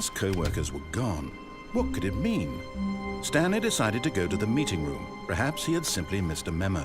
his co-workers were gone, what could it mean? Stanley decided to go to the meeting room. Perhaps he had simply missed a memo.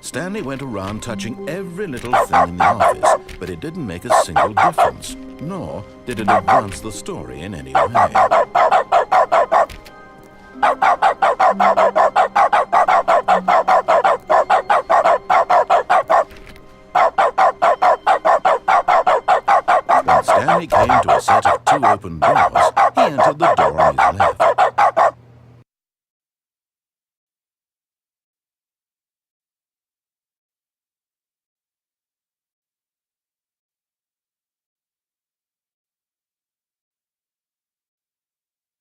Stanley went around touching every little thing in the office, but it didn't make a single difference, nor did it advance the story in any way. When Stanley came to a set of 2 open doors, he entered the door on his left.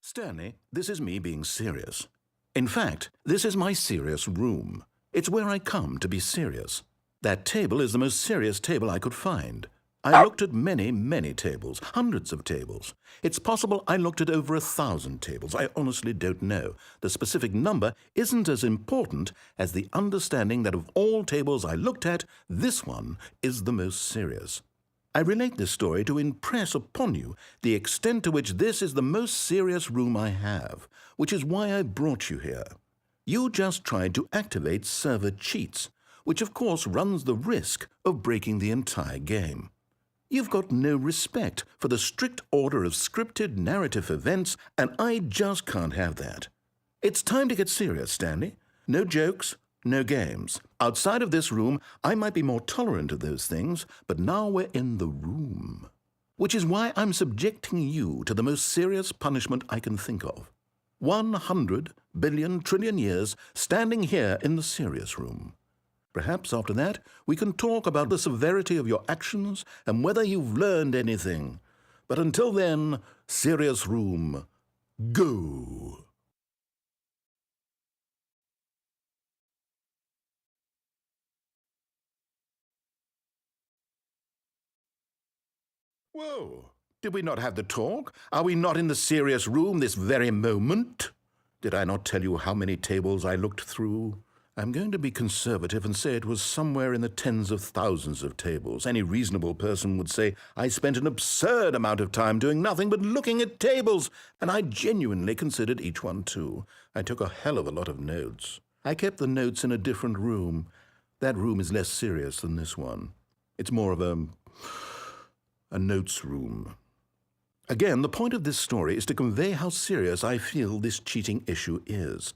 Stanley, this is me being serious. In fact, this is my serious room. It's where I come to be serious. That table is the most serious table I could find. I looked at many, many tables, hundreds of tables. It's possible I looked at over 1,000 tables. I honestly don't know. The specific number isn't as important as the understanding that of all tables I looked at, this one is the most serious. I relate this story to impress upon you the extent to which this is the most serious room I have, which is why I brought you here. You just tried to activate server cheats, which of course runs the risk of breaking the entire game. You've got no respect for the strict order of scripted narrative events, and I just can't have that. It's time to get serious, Stanley. No jokes. No games. Outside of this room, I might be more tolerant of those things, but now we're in the room. Which is why I'm subjecting you to the most serious punishment I can think of. 100 billion trillion years standing here in the serious room. Perhaps after that, we can talk about the severity of your actions and whether you've learned anything. But until then, serious room, go! Whoa! Did we not have the talk? Are we not in the serious room this very moment? Did I not tell you how many tables I looked through? I'm going to be conservative and say it was somewhere in the tens of thousands of tables. Any reasonable person would say I spent an absurd amount of time doing nothing but looking at tables, and I genuinely considered each one too. I took a hell of a lot of notes. I kept the notes in a different room. That room is less serious than this one. It's more of a notes room. Again, the point of this story is to convey how serious I feel this cheating issue is.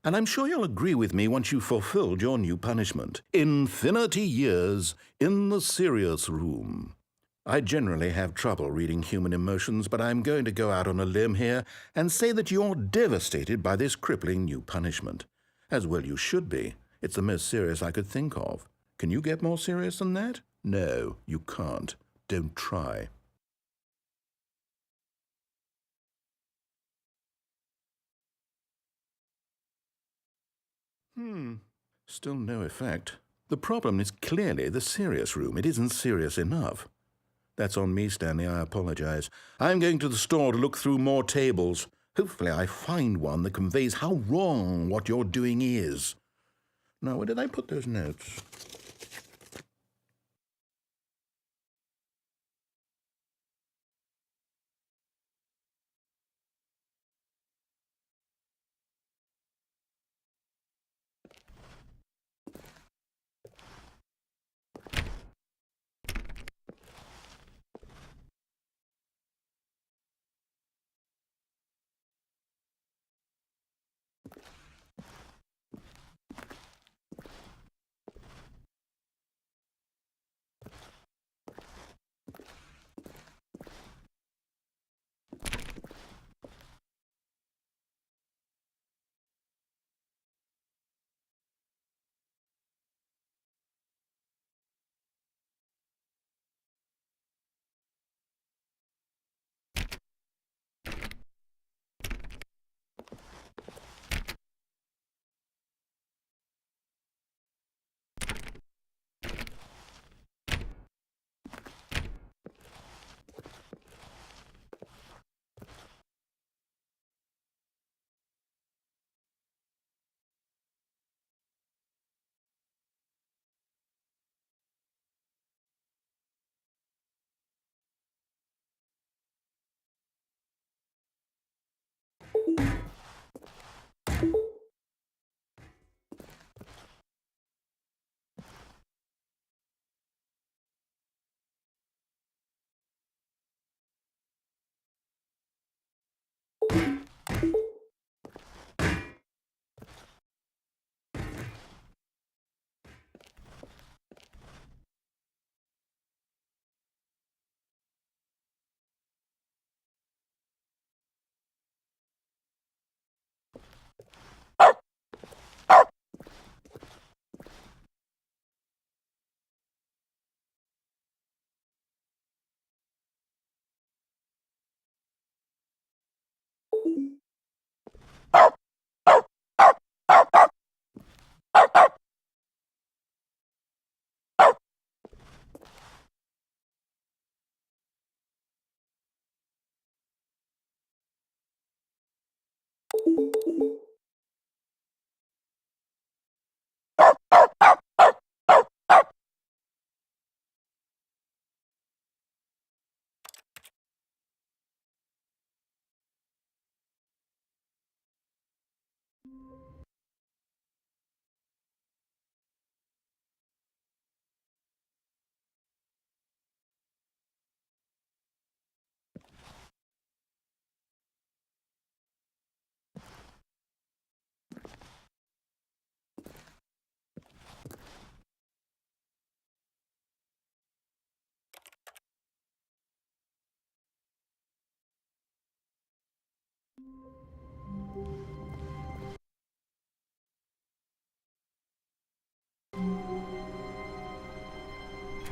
And I'm sure you'll agree with me once you've fulfilled your new punishment. Infinity years in the serious room. I generally have trouble reading human emotions, but I'm going to go out on a limb here and say that you're devastated by this crippling new punishment. As well you should be. It's the most serious I could think of. Can you get more serious than that? No, you can't. Don't try. Still no effect. The problem is clearly the serious room. It isn't serious enough. That's on me, Stanley. I apologize. I'm going to the store to look through more tables. Hopefully I find one that conveys how wrong what you're doing is. Now, where did I put those notes?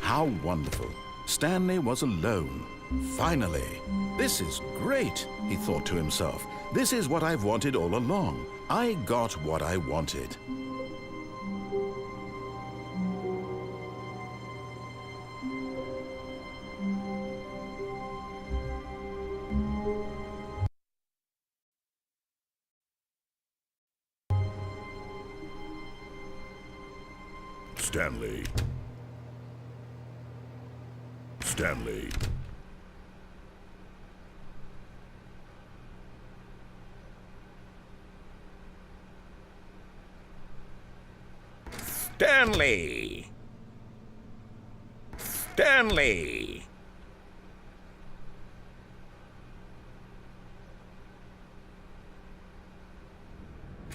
How wonderful. Stanley was alone. Finally. This is great, he thought to himself. This is what I've wanted all along. I got what I wanted. Stanley. Stanley. Stanley. Stanley.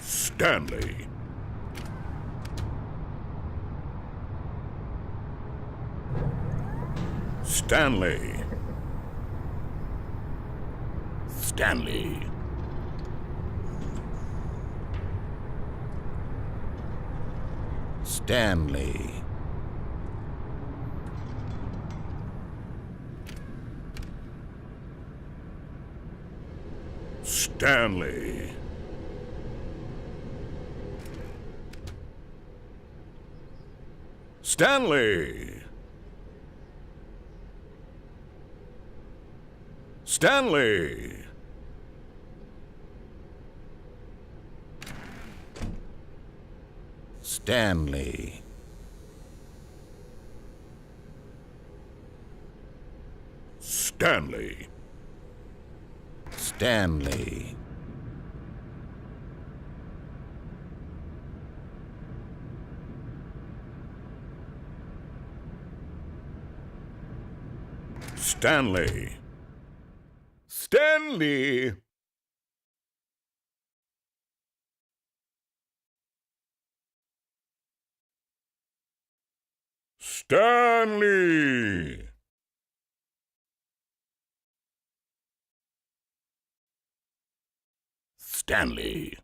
Stanley. Stanley. Stanley. Stanley. Stanley. Stanley. Stanley. Stanley. Stanley. Stanley. Stanley. Stanley. Stanley. Stanley.